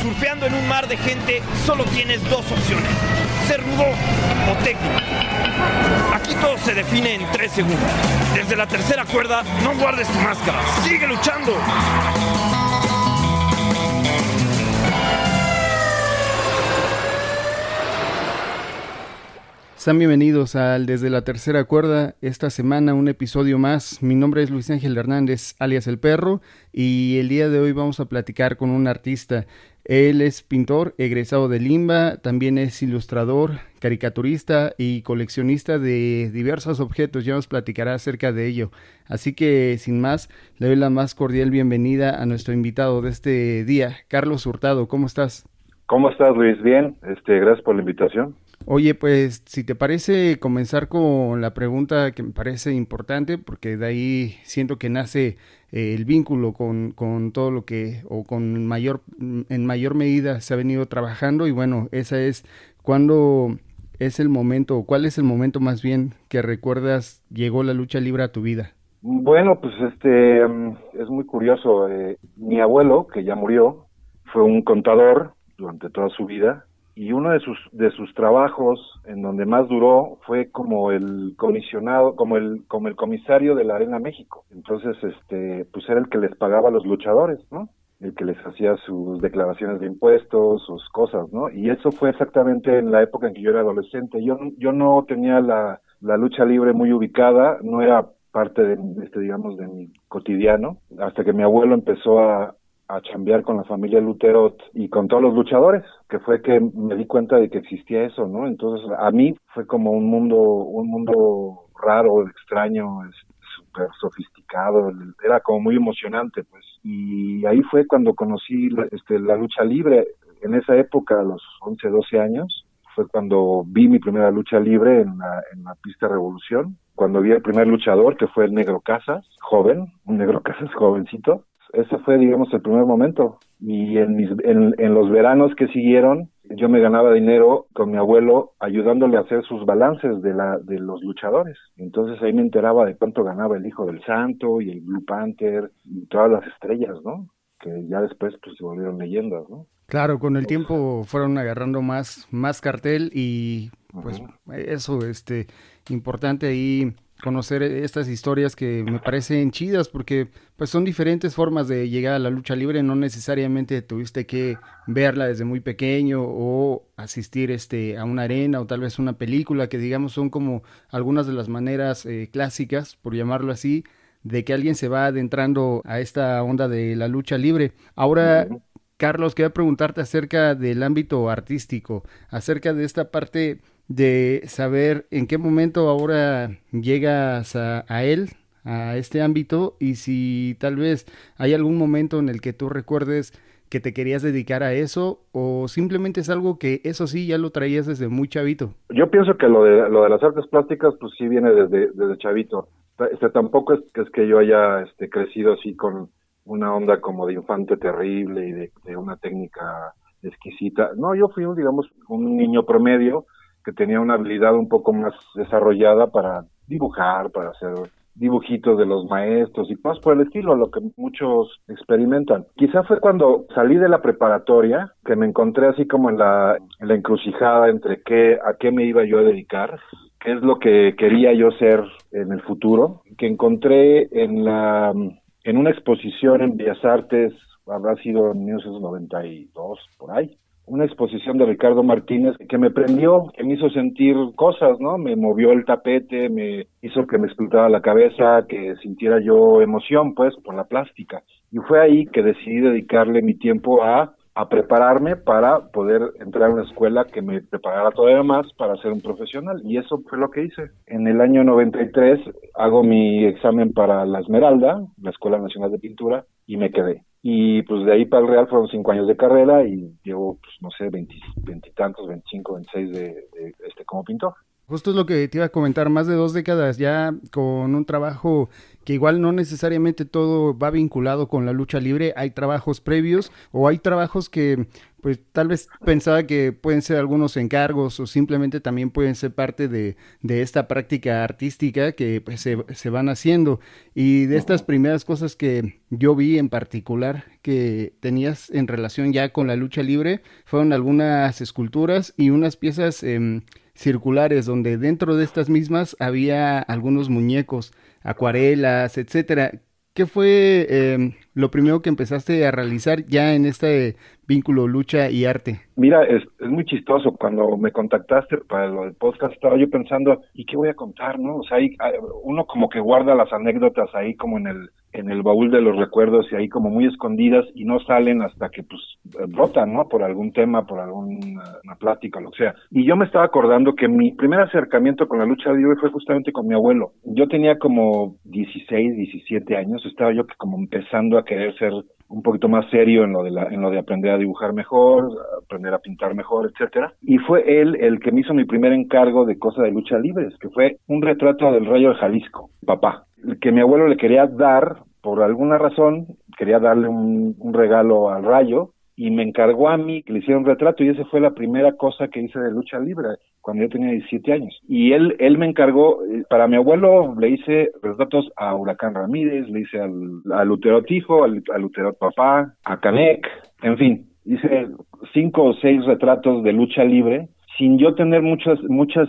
Surfeando en un mar de gente, solo tienes dos opciones: ser rudo o técnico. Aquí todo se define en 3 segundos. Desde la tercera cuerda, no guardes tu máscara. ¡Sigue luchando! Sean bienvenidos al Desde la Tercera Cuerda. Esta semana un episodio más. Mi nombre es Luis Ángel Hernández, alias El Perro, y el día de hoy vamos a platicar con un artista. Él es pintor, egresado de Limba, también es ilustrador, caricaturista y coleccionista de diversos objetos. Ya nos platicará acerca de ello. Así que, sin más, le doy la más cordial bienvenida a nuestro invitado de este día, Carlos Hurtado. ¿Cómo estás? ¿Cómo estás, Luis? Bien, gracias por la invitación. Oye, pues, si te parece comenzar con la pregunta que me parece importante, porque de ahí siento que nace el vínculo con todo lo que, o en mayor medida se ha venido trabajando, y bueno, esa es, ¿cuándo es el momento, o cuál es el momento más bien que recuerdas llegó la lucha libre a tu vida? Bueno, pues es muy curioso. Mi abuelo, que ya murió, fue un contador durante toda su vida. Y uno de sus trabajos en donde más duró fue como el comisionado, como el comisario de la Arena México. Entonces, pues era el que les pagaba a los luchadores, ¿no? El que les hacía sus declaraciones de impuestos, sus cosas, ¿no? Y eso fue exactamente en la época en que yo era adolescente. Yo no tenía la lucha libre muy ubicada, no era parte de, digamos, de mi cotidiano, hasta que mi abuelo empezó a chambear con la familia Luterot y con todos los luchadores, que fue que me di cuenta de que existía eso, ¿no? Entonces, a mí fue como un mundo raro, extraño, súper sofisticado, era como muy emocionante, pues. Y ahí fue cuando conocí la lucha libre. En esa época, a los 11, 12 años, fue cuando vi mi primera lucha libre en la pista Revolución, cuando vi el primer luchador, que fue el Negro Casas, un Negro Casas jovencito. Ese fue, digamos, el primer momento. Y en los veranos que siguieron, yo me ganaba dinero con mi abuelo ayudándole a hacer sus balances de los luchadores. Entonces ahí me enteraba de cuánto ganaba el Hijo del Santo y el Blue Panther y todas las estrellas, ¿no? Que ya después pues se volvieron leyendas, ¿no? Claro, con el tiempo fueron agarrando más cartel y pues eso, importante ahí conocer estas historias que me parecen chidas, porque pues son diferentes formas de llegar a la lucha libre. No necesariamente tuviste que verla desde muy pequeño o asistir a una arena o tal vez una película, que digamos son como algunas de las maneras clásicas, por llamarlo así, de que alguien se va adentrando a esta onda de la lucha libre. Ahora, Carlos, quería preguntarte acerca del ámbito artístico, acerca de esta parte de saber en qué momento ahora llegas a él, a este ámbito, y si tal vez hay algún momento en el que tú recuerdes que te querías dedicar a eso, o simplemente es algo que eso sí ya lo traías desde muy chavito. Yo pienso que lo de las artes plásticas pues sí viene desde chavito. Tampoco es que yo haya crecido así con una onda como de infante terrible y de una técnica exquisita. No, yo fui digamos un niño promedio que tenía una habilidad un poco más desarrollada para dibujar, para hacer dibujitos de los maestros y cosas por el estilo, lo que muchos experimentan. Quizá fue cuando salí de la preparatoria que me encontré así como en la encrucijada entre a qué me iba yo a dedicar, qué es lo que quería yo ser en el futuro, que encontré en una exposición en Bellas Artes, habrá sido en 1992, por ahí, una exposición de Ricardo Martínez que me prendió, que me hizo sentir cosas, ¿no? Me movió el tapete, me hizo que me explotara la cabeza, que sintiera yo emoción, pues, por la plástica. Y fue ahí que decidí dedicarle mi tiempo a prepararme para poder entrar a una escuela que me preparara todavía más para ser un profesional. Y eso fue lo que hice. En el año 93 hago mi examen para la Esmeralda, la Escuela Nacional de Pintura, y me quedé. Y pues de ahí para el Real fueron 5 años de carrera y llevo, pues no sé, 20 y tantos, 25, 26 como pintor. Justo es lo que te iba a comentar, más de 2 décadas ya con un trabajo que igual no necesariamente todo va vinculado con la lucha libre, hay trabajos previos o hay trabajos que pues tal vez pensaba que pueden ser algunos encargos o simplemente también pueden ser parte de esta práctica artística que pues, se van haciendo. Y de estas primeras cosas que yo vi en particular que tenías en relación ya con la lucha libre, fueron algunas esculturas y unas piezas circulares, donde dentro de estas mismas había algunos muñecos, acuarelas, etcétera. ¿Qué fue lo primero que empezaste a realizar ya en este vínculo lucha y arte? Mira, es muy chistoso. Cuando me contactaste para lo del podcast, estaba yo pensando, ¿y qué voy a contar, no? O sea, uno como que guarda las anécdotas ahí como en el baúl de los recuerdos y ahí como muy escondidas y no salen hasta que pues brotan, ¿no? Por algún tema, por alguna plática, lo que sea. Y yo me estaba acordando que mi primer acercamiento con la lucha libre fue justamente con mi abuelo. Yo tenía como 16, 17 años, estaba yo como empezando a querer ser un poquito más serio en lo de aprender a dibujar mejor, aprender a pintar mejor, etcétera. Y fue él el que me hizo mi primer encargo de cosas de lucha libres, que fue un retrato del Rayo de Jalisco, papá, el que mi abuelo le quería dar, por alguna razón, quería darle un regalo al Rayo, y me encargó a mí que le hiciera un retrato, y esa fue la primera cosa que hice de lucha libre, cuando yo tenía 17 años. Y él me encargó, para mi abuelo le hice retratos a Huracán Ramírez, le hice al Lutero Tijo, al Lutero Papá, a Canek, en fin, hice 5 o 6 retratos de lucha libre, sin yo tener muchas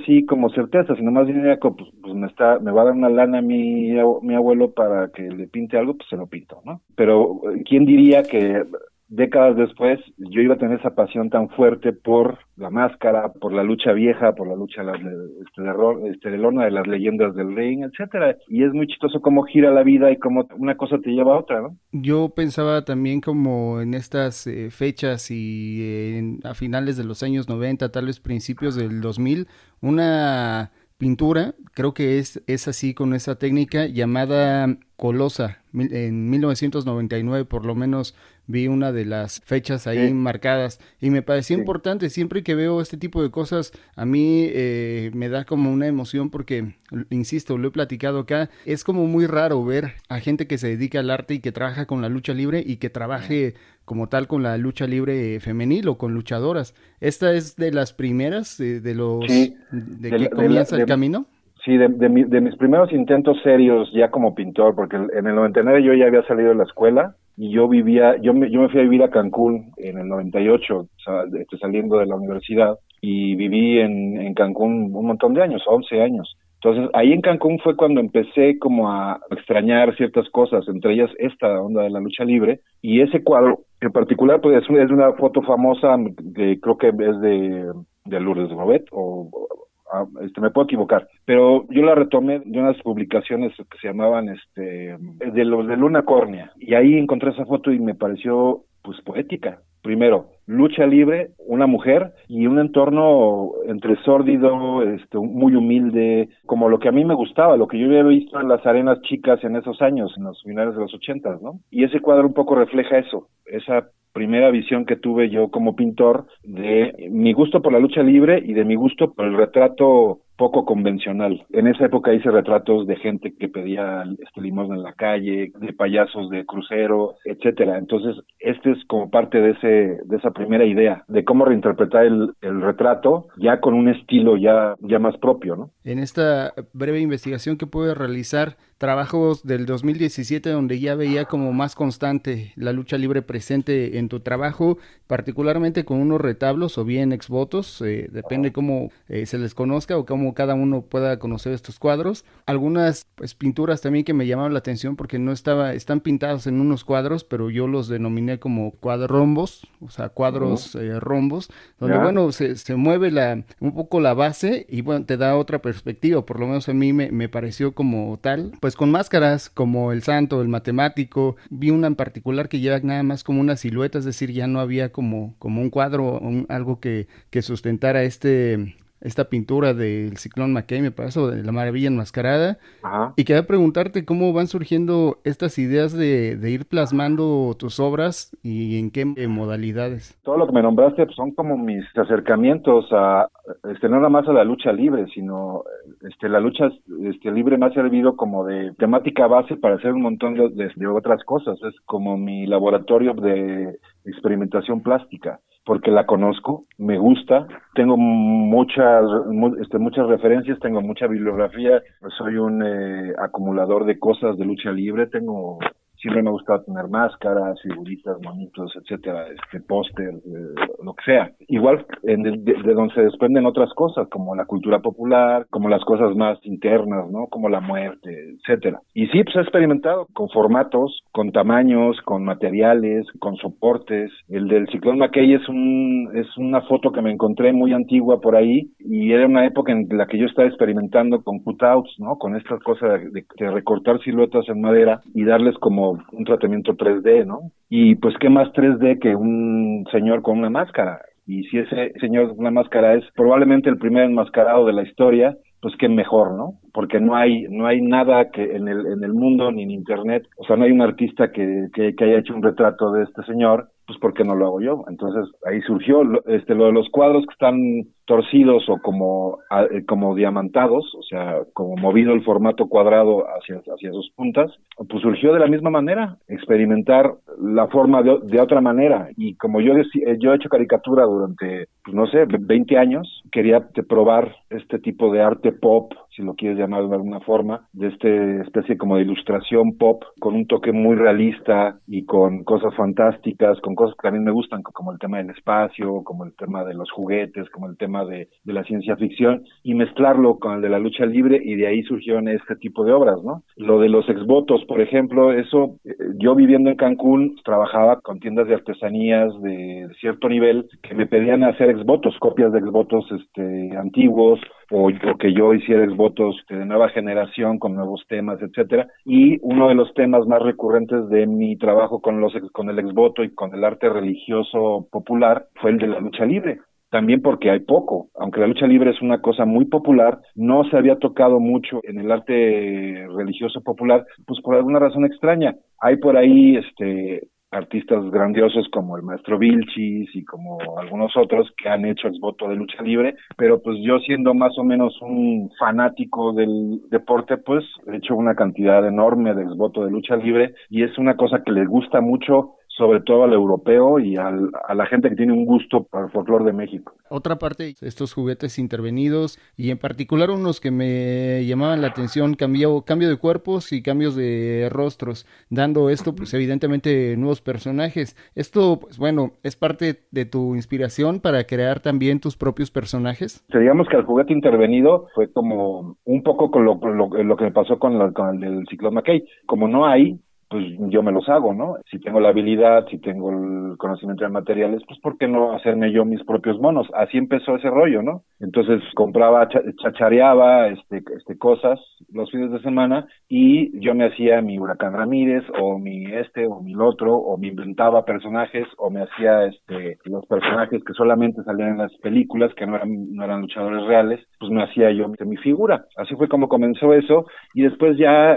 sí como certezas, sino más bien era como, pues me va a dar una lana mi abuelo para que le pinte algo, pues se lo pinto, ¿no? Pero ¿quién diría que décadas después yo iba a tener esa pasión tan fuerte por la máscara, por la lucha vieja, por la lucha de lona, de las leyendas del ring, etcétera? Y es muy chistoso cómo gira la vida y cómo una cosa te lleva a otra, ¿no? Yo pensaba también como en estas fechas y a finales de los años 90, tal vez principios del 2000, una pintura, creo que es así con esa técnica llamada Colosa. En 1999 por lo menos vi una de las fechas ahí marcadas y me pareció importante. Siempre que veo este tipo de cosas a mí me da como una emoción porque, insisto, lo he platicado acá, es como muy raro ver a gente que se dedica al arte y que trabaja con la lucha libre y que trabaje como tal con la lucha libre femenil o con luchadoras. Esta es de las primeras de que comienza el camino. Sí, de mis primeros intentos serios ya como pintor, porque en el 99 yo ya había salido de la escuela y yo me fui a vivir a Cancún en el 98, o sea, saliendo de la universidad, y viví en Cancún un montón de años, 11 años. Entonces, ahí en Cancún fue cuando empecé como a extrañar ciertas cosas, entre ellas esta onda de la lucha libre, y ese cuadro en particular pues es una foto famosa que creo que es de Lourdes Robet, me puedo equivocar, pero yo la retomé de unas publicaciones que se llamaban de los de Luna Córnea, y ahí encontré esa foto y me pareció pues poética. Primero, lucha libre, una mujer y un entorno entre sórdido, muy humilde, como lo que a mí me gustaba, lo que yo había visto en las arenas chicas en esos años, en los finales de los 80, ¿no? Y ese cuadro un poco refleja eso, esa primera visión que tuve yo como pintor de mi gusto por la lucha libre y de mi gusto por el retrato poco convencional. En esa época hice retratos de gente que pedía limosna en la calle, de payasos de crucero, etcétera. Entonces, este es como parte de esa primera idea de cómo reinterpretar el retrato ya con un estilo ya más propio, ¿no? En esta breve investigación que pude realizar, trabajos del 2017 donde ya veía como más constante la lucha libre presente en tu trabajo, particularmente con unos retablos o bien exvotos, depende cómo se les conozca o cómo cada uno pueda conocer estos cuadros. Algunas pues pinturas también que me llamaron la atención porque están pintados en unos cuadros, pero yo los denominé como cuadrombos, o sea, cuadros rombos, donde bueno, se mueve un poco la base y bueno, te da otra perspectiva, por lo menos a mí me pareció como tal, pues con máscaras como el santo, el matemático, vi una en particular que lleva nada más como una silueta, es decir, ya no había como un cuadro, algo que sustentara esta pintura del Ciclón McKay, me parece, o de la Maravilla Enmascarada. Ajá. Y quería preguntarte cómo van surgiendo estas ideas de ir plasmando tus obras y en qué modalidades. Todo lo que me nombraste pues, son como mis acercamientos a, no nada más a la lucha libre, sino la lucha libre me ha servido como de temática base para hacer un montón de otras cosas. Es como mi laboratorio de experimentación plástica, porque la conozco, me gusta, tengo muchas referencias, tengo mucha bibliografía, soy un acumulador de cosas de lucha libre, siempre me ha gustado tener máscaras, figuritas, monitos, etcétera, póster, lo que sea. Igual de donde se desprenden otras cosas, como la cultura popular, como las cosas más internas, ¿no? Como la muerte, etcétera. Y sí, pues he experimentado con formatos, con tamaños, con materiales, con soportes. El del Ciclón McKay es una foto que me encontré muy antigua por ahí, y era una época en la que yo estaba experimentando con cutouts, ¿no? Con estas cosas de recortar siluetas en madera y darles como un tratamiento 3D, ¿no? Y pues qué más 3D que un señor con una máscara. Y si ese señor con una máscara es probablemente el primer enmascarado de la historia, pues qué mejor, ¿no? Porque no hay nada que en el mundo ni en internet, o sea, no hay un artista que haya hecho un retrato de este señor, pues ¿por qué no lo hago yo? Entonces ahí surgió lo de los cuadros que están torcidos o como diamantados, o sea, como movido el formato cuadrado hacia sus puntas, pues surgió de la misma manera, experimentar la forma de otra manera. Y como yo he hecho caricatura durante, pues no sé, 20 años, quería probar este tipo de arte pop, si lo quieres llamar de alguna forma, de especie como de ilustración pop, con un toque muy realista y con cosas fantásticas, con cosas que también me gustan, como el tema del espacio, como el tema de los juguetes, como el tema de la ciencia ficción, y mezclarlo con el de la lucha libre, y de ahí surgieron este tipo de obras, ¿no? Lo de los exvotos, por ejemplo, eso, yo viviendo en Cancún, trabajaba con tiendas de artesanías de cierto nivel que me pedían hacer exvotos, copias de exvotos antiguos, o que yo hiciera exvotos de nueva generación con nuevos temas, etcétera. Y uno de los temas más recurrentes de mi trabajo con el exvoto y con el arte religioso popular fue el de la lucha libre. También porque hay poco, aunque la lucha libre es una cosa muy popular, no se había tocado mucho en el arte religioso popular, pues por alguna razón extraña. Hay por ahí artistas grandiosos como el maestro Vilchis y como algunos otros que han hecho exvoto de lucha libre, pero pues yo siendo más o menos un fanático del deporte, pues he hecho una cantidad enorme de exvoto de lucha libre, y es una cosa que les gusta mucho, sobre todo al europeo y a la gente que tiene un gusto para el folclore de México. Otra parte, estos juguetes intervenidos, y en particular unos que me llamaban la atención, cambio de cuerpos y cambios de rostros, dando esto, pues evidentemente nuevos personajes. Esto, pues bueno, es parte de tu inspiración para crear también tus propios personajes. Digamos que el juguete intervenido fue como un poco con lo que me pasó con el del Ciclón McKay. Como no hay, pues yo me los hago, ¿no? Si tengo la habilidad, si tengo el conocimiento de materiales, pues ¿por qué no hacerme yo mis propios monos? Así empezó ese rollo, ¿no? Entonces compraba, chachareaba cosas los fines de semana, y yo me hacía mi Huracán Ramírez, o mi o mi otro, o me inventaba personajes, o me hacía los personajes que solamente salían en las películas, que no eran luchadores reales, pues me hacía yo mi figura. Así fue como comenzó eso, y después ya,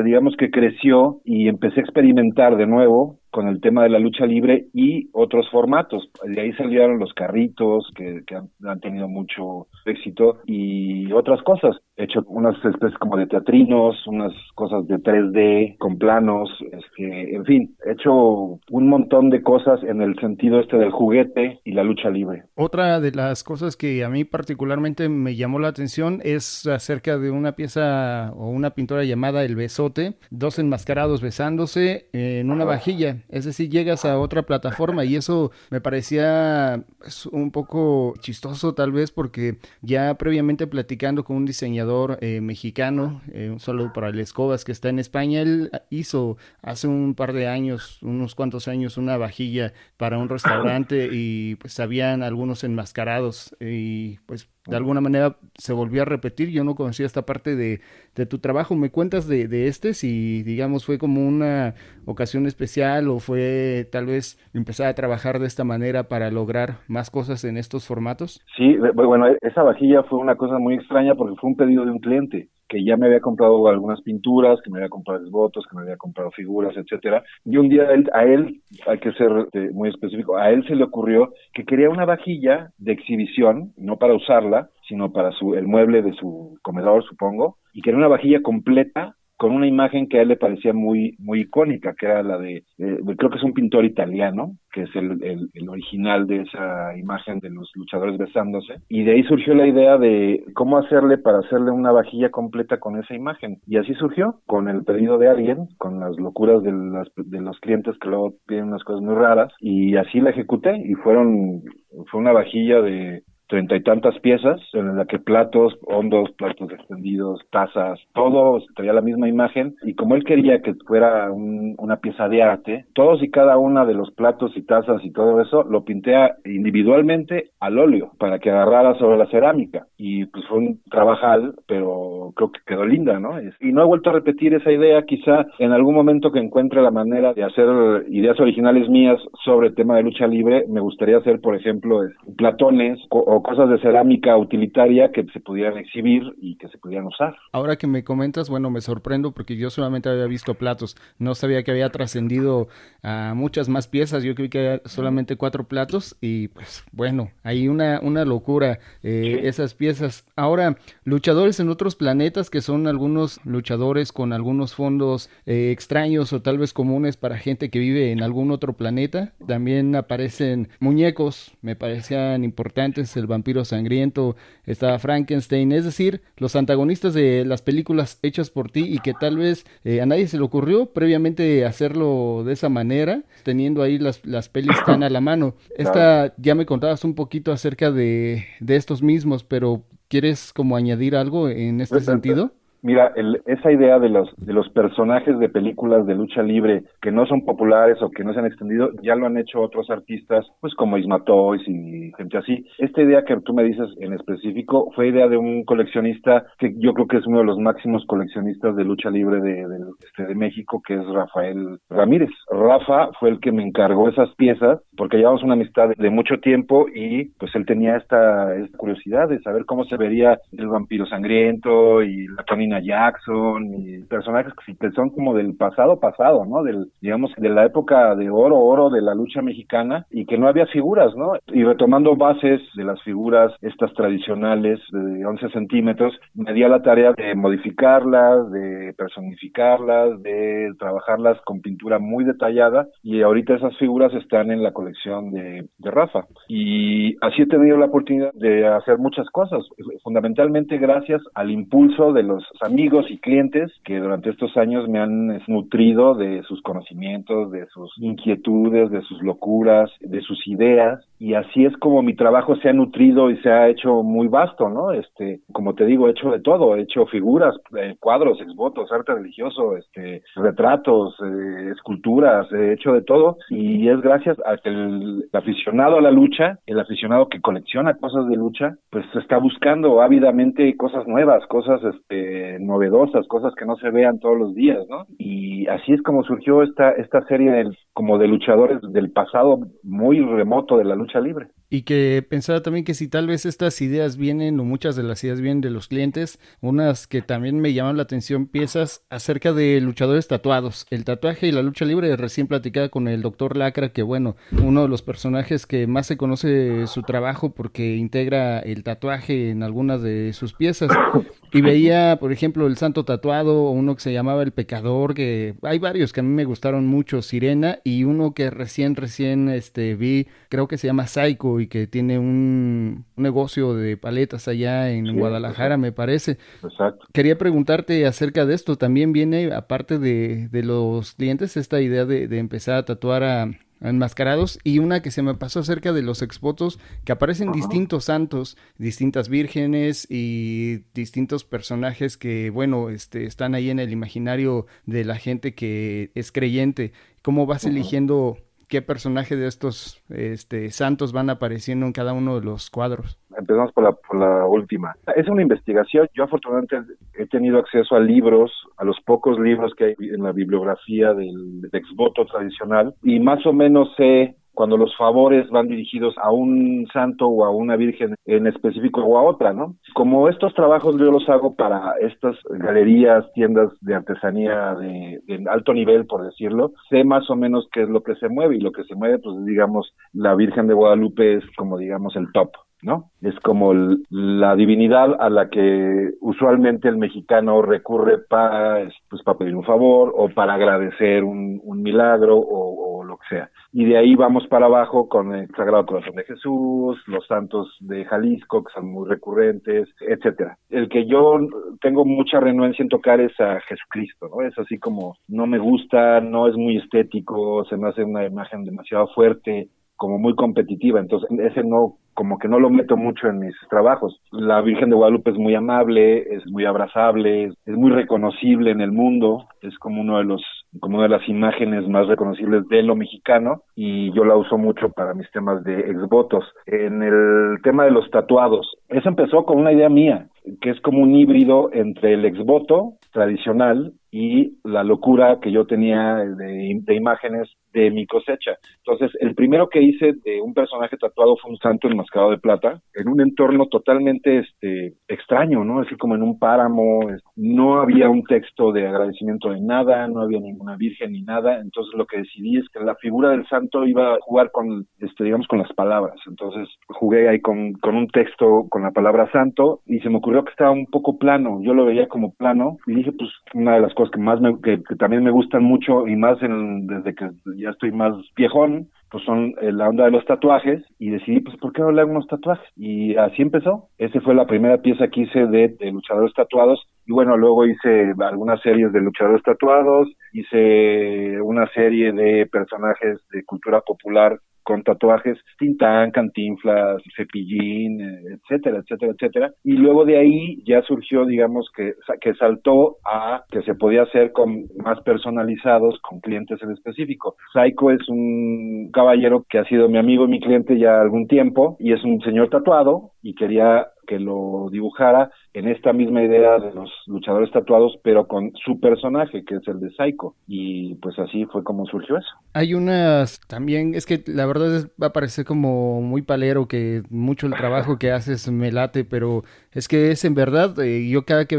digamos que creció, y empecé a experimentar de nuevo con el tema de la lucha libre y otros formatos. De ahí salieron los carritos, que han tenido mucho éxito, y otras cosas. He hecho unas especies como de teatrinos, unas cosas de 3D, con planos, en fin, he hecho un montón de cosas en el sentido del juguete y la lucha libre. Otra de las cosas que a mí particularmente me llamó la atención es acerca de una pieza o una pintura llamada El Besote, dos enmascarados besándose en una vajilla. Es decir, llegas a otra plataforma, y eso me parecía un poco chistoso tal vez, porque ya previamente platicando con un diseñador mexicano, un saludo para el Escobas que está en España, él hizo hace un par de años, unos cuantos años, una vajilla para un restaurante, y pues habían algunos enmascarados, y pues de alguna manera se volvió a repetir. Yo no conocía esta parte de tu trabajo. ¿Me cuentas de este? Si, digamos, fue como una ocasión especial o fue tal vez empezar a trabajar de esta manera para lograr más cosas en estos formatos. Sí, bueno, esa vajilla fue una cosa muy extraña porque fue un pedido de un cliente que ya me había comprado algunas pinturas, que me había comprado esbotos, que me había comprado figuras, etcétera. Y un día a él, hay que ser muy específico, a él se le ocurrió que quería una vajilla de exhibición, no para usarla, sino para el mueble de su comedor, supongo, y quería una vajilla completa con una imagen que a él le parecía muy icónica, que era la creo que es un pintor italiano, que es el original de esa imagen de los luchadores besándose, y de ahí surgió la idea de cómo hacerle para hacerle una vajilla completa con esa imagen, y así surgió, con el pedido de alguien, con las locuras de los clientes que luego piden unas cosas muy raras, y así la ejecuté, y fue una vajilla de 30 y tantas piezas, en la que platos hondos, platos extendidos, tazas, todo traía la misma imagen, y como él quería que fuera una pieza de arte, todos y cada una de los platos y tazas y todo eso, lo pinté individualmente al óleo, para que agarrara sobre la cerámica, y pues fue un trabajal, pero creo que quedó linda, ¿no? Y no he vuelto a repetir esa idea, quizá en algún momento que encuentre la manera de hacer ideas originales mías sobre el tema de lucha libre, me gustaría hacer, por ejemplo, platones o cosas de cerámica utilitaria que se pudieran exhibir y que se pudieran usar. Ahora que me comentas, bueno, me sorprendo porque yo solamente había visto platos, no sabía que había trascendido a muchas más piezas, yo creí que había solamente 4 platos y pues bueno, hay una locura esas piezas. Ahora, luchadores en otros planetas que son algunos luchadores con algunos fondos extraños o tal vez comunes para gente que vive en algún otro planeta, también aparecen muñecos, me parecían importantes, el vampiro sangriento, estaba Frankenstein, es decir, los antagonistas de las películas hechas por ti y que tal vez a nadie se le ocurrió previamente hacerlo de esa manera, teniendo ahí las pelis tan a la mano. Ya me contabas un poquito acerca de estos mismos, pero ¿quieres como añadir algo en este sentido? Mira, esa idea de los personajes de películas de lucha libre que no son populares o que no se han extendido, ya lo han hecho otros artistas, pues como Isma Toys y gente así. Esta idea que tú me dices en específico fue idea de un coleccionista que yo creo que es uno de los máximos coleccionistas de lucha libre de México, que es Rafael Ramírez. Rafa fue el que me encargó esas piezas porque llevamos una amistad de mucho tiempo y pues él tenía esta curiosidad de saber cómo se vería el vampiro sangriento y la Tony Jackson y personajes que son como del pasado, ¿no? Digamos, de la época de oro de la lucha mexicana y que no había figuras, ¿no? Y retomando bases de las figuras estas tradicionales de 11 centímetros, me di a la tarea de modificarlas, de personificarlas, de trabajarlas con pintura muy detallada y ahorita esas figuras están en la colección de Rafa. Y así he tenido la oportunidad de hacer muchas cosas, fundamentalmente gracias al impulso de los amigos y clientes que durante estos años me han nutrido de sus conocimientos, de sus inquietudes, de sus locuras, de sus ideas, y así es como mi trabajo se ha nutrido y se ha hecho muy vasto, ¿no? Como te digo, he hehecho de todo, he hecho figuras, cuadros, exvotos, arte religioso, retratos, esculturas, he hecho de todo, y es gracias a que el aficionado a la lucha, el aficionado que colecciona cosas de lucha, pues está buscando ávidamente cosas nuevas, cosas novedosas, cosas que no se vean todos los días, ¿no? Y así es como surgió esta serie como de luchadores del pasado muy remoto de la lucha libre. Y que pensaba también que si tal vez estas ideas vienen, o muchas de las ideas vienen de los clientes, unas que también me llaman la atención, piezas acerca de luchadores tatuados. El tatuaje y la lucha libre, recién platicada con el doctor Lacra, que bueno, uno de los personajes que más se conoce su trabajo porque integra el tatuaje en algunas de sus piezas. Y veía, por ejemplo, el Santo Tatuado, o uno que se llamaba El Pecador, que hay varios que a mí me gustaron mucho, Sirena, y uno que recién vi, creo que se llama Psycho, y que tiene un negocio de paletas allá en Guadalajara, me parece. Exacto. Quería preguntarte acerca de esto. También viene, aparte de los clientes, esta idea de empezar a tatuar a enmascarados, y una que se me pasó acerca de los exvotos, que aparecen distintos santos, distintas vírgenes y distintos personajes que, bueno, están ahí en el imaginario de la gente que es creyente. ¿Cómo vas eligiendo qué personaje de estos santos van apareciendo en cada uno de los cuadros? Empezamos por la última. Es una investigación. Yo afortunadamente he tenido acceso a libros, a los pocos libros que hay en la bibliografía del exvoto tradicional, y más o menos sé cuando los favores van dirigidos a un santo o a una virgen en específico o a otra, ¿no? Como estos trabajos yo los hago para estas galerías, tiendas de artesanía de alto nivel, por decirlo, sé más o menos qué es lo que se mueve, y lo que se mueve, pues digamos, la Virgen de Guadalupe es como, digamos, el top, ¿no? Es como la divinidad a la que usualmente el mexicano recurre para pedir un favor o para agradecer un milagro o lo que sea. Y de ahí vamos para abajo con el Sagrado Corazón de Jesús, los santos de Jalisco, que son muy recurrentes, etcétera. El que yo tengo mucha renuencia en tocar es a Jesucristo, ¿no? Es así como, no me gusta, no es muy estético, se me hace una imagen demasiado fuerte, como muy competitiva, entonces ese no, como que no lo meto mucho en mis trabajos. La Virgen de Guadalupe es muy amable, es muy abrazable, es muy reconocible en el mundo, es como una de las imágenes más reconocibles de lo mexicano, y yo la uso mucho para mis temas de exvotos. En el tema de los tatuados, eso empezó con una idea mía, que es como un híbrido entre el exvoto tradicional y la locura que yo tenía de imágenes de mi cosecha. Entonces, el primero que hice de un personaje tatuado fue un santo enmascarado de plata, en un entorno totalmente extraño, ¿no? Así como en un páramo, no había un texto de agradecimiento de nada, no había ninguna virgen ni nada. Entonces, lo que decidí es que la figura del santo iba a jugar con, digamos, con las palabras. Entonces, jugué ahí con un texto, con la palabra santo, y se me ocurrió que estaba un poco plano. Yo lo veía como plano, y dije, pues, una de las cosas que más que también me gustan mucho, y más desde que ya estoy más viejón, pues son la onda de los tatuajes, y decidí, pues, ¿por qué no le hago unos tatuajes? Y así empezó. Esa fue la primera pieza que hice de luchadores tatuados, y bueno, luego hice algunas series de luchadores tatuados, hice una serie de personajes de cultura popular con tatuajes, Tintán, Cantinflas, Cepillín, etcétera, etcétera, etcétera. Y luego de ahí ya surgió, digamos, que saltó a que se podía hacer con más personalizados, con clientes en específico. Saiko es un caballero que ha sido mi amigo y mi cliente ya algún tiempo, y es un señor tatuado, y quería que lo dibujara en esta misma idea de los luchadores tatuados, pero con su personaje, que es el de Saiko. Y pues así fue como surgió eso. Hay unas también, es que la verdad va a parecer como muy palero, que mucho el trabajo que haces me late, pero es que es en verdad, yo cada que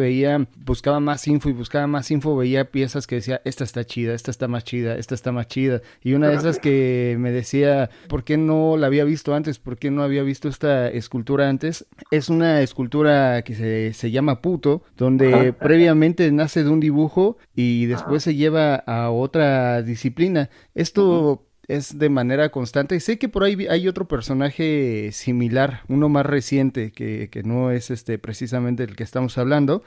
buscaba más info, veía piezas que decía, esta está chida, esta está más chida, esta está más chida. Y una de esas que me decía, ¿por qué no la había visto antes? ¿Por qué no había visto esta escultura antes? Es una escultura que se llama Puto, donde previamente nace de un dibujo y después se lleva a otra disciplina. Esto es de manera constante. Sé que por ahí hay otro personaje similar, uno más reciente, que no es precisamente el que estamos hablando.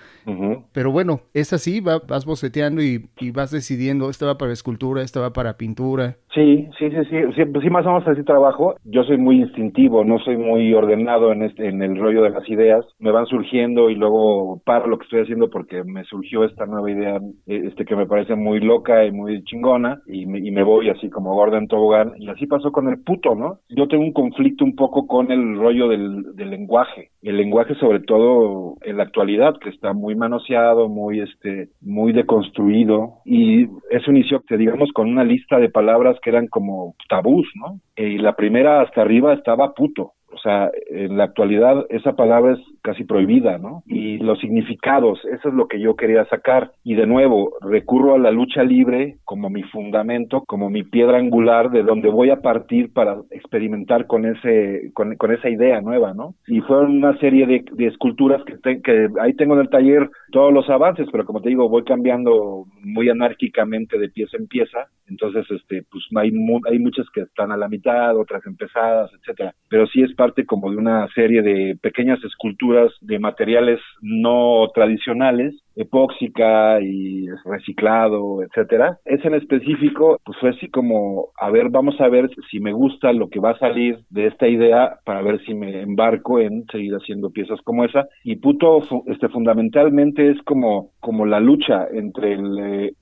Pero bueno, es así, vas boceteando y vas decidiendo, esta va para escultura, esta va para pintura. Sí, pues más o menos así trabajo. Yo soy muy instintivo, no soy muy ordenado en el rollo de las ideas. Me van surgiendo y luego paro lo que estoy haciendo porque me surgió esta nueva idea, que me parece muy loca y muy chingona, y me voy así como gorda en tobogán, y así pasó con el puto, ¿no? Yo tengo un conflicto un poco con el rollo del lenguaje. El lenguaje, sobre todo en la actualidad, que está muy manoseado, muy deconstruido, y eso inició, digamos, con una lista de palabras que eran como tabús, ¿no? Y la primera hasta arriba estaba puto. O sea, en la actualidad esa palabra es casi prohibida, ¿no? Y los significados, eso es lo que yo quería sacar. Y de nuevo, recurro a la lucha libre como mi fundamento, como mi piedra angular de donde voy a partir para experimentar con esa idea nueva, ¿no? Y fueron una serie de esculturas que ahí tengo en el taller todos los avances, pero como te digo, voy cambiando muy anárquicamente de pieza en pieza. Entonces, pues hay muchas que están a la mitad, otras empezadas, etcétera. Pero sí es parte como de una serie de pequeñas esculturas de materiales no tradicionales, epóxica y reciclado, etcétera. Ese en específico, pues fue así como, vamos a ver si me gusta lo que va a salir de esta idea para ver si me embarco en seguir haciendo piezas como esa. Y puto, fundamentalmente es como la lucha entre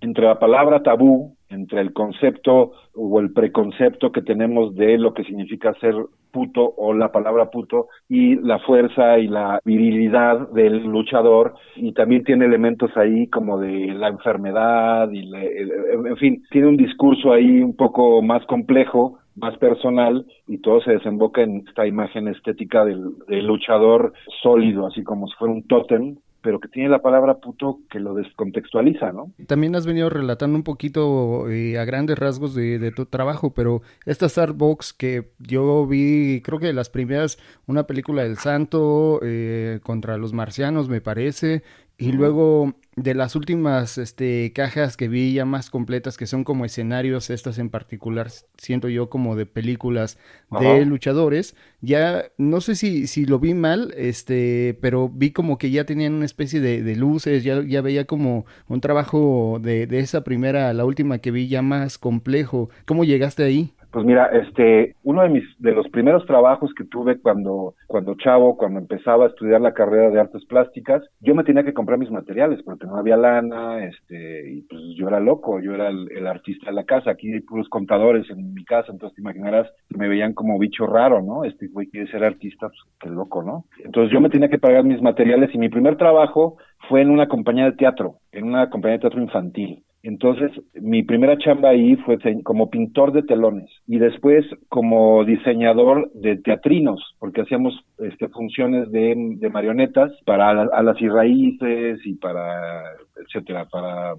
la palabra tabú, entre el concepto o el preconcepto que tenemos de lo que significa ser puto o la palabra puto y la fuerza y la virilidad del luchador, y también tiene elementos ahí como de la enfermedad y en fin, tiene un discurso ahí un poco más complejo, más personal, y todo se desemboca en esta imagen estética del luchador sólido, así como si fuera un tótem, pero que tiene la palabra puto que lo descontextualiza, ¿no? También has venido relatando un poquito a grandes rasgos de tu trabajo, pero esta Starbucks que yo vi, creo que de las primeras, una película del Santo contra los marcianos, me parece, y luego de las últimas cajas que vi ya más completas, que son como escenarios, estas en particular, siento yo como de películas de luchadores, ya no sé si lo vi mal, pero vi como que ya tenían una especie de luces, ya veía como un trabajo de esa primera a la última que vi ya más complejo. ¿Cómo llegaste ahí? Pues mira, uno de los primeros trabajos que tuve cuando chavo, cuando empezaba a estudiar la carrera de artes plásticas, yo me tenía que comprar mis materiales porque no había lana, y pues yo era loco, yo era el artista de la casa, aquí hay puros contadores en mi casa, entonces te imaginarás que me veían como bicho raro, ¿no? Este güey quiere ser artista, pues qué loco, ¿no? Entonces yo me tenía que pagar mis materiales y mi primer trabajo fue en una compañía de teatro, infantil. Entonces, mi primera chamba ahí fue como pintor de telones y después como diseñador de teatrinos, porque hacíamos funciones de marionetas para Alas y Raíces y para, etcétera, para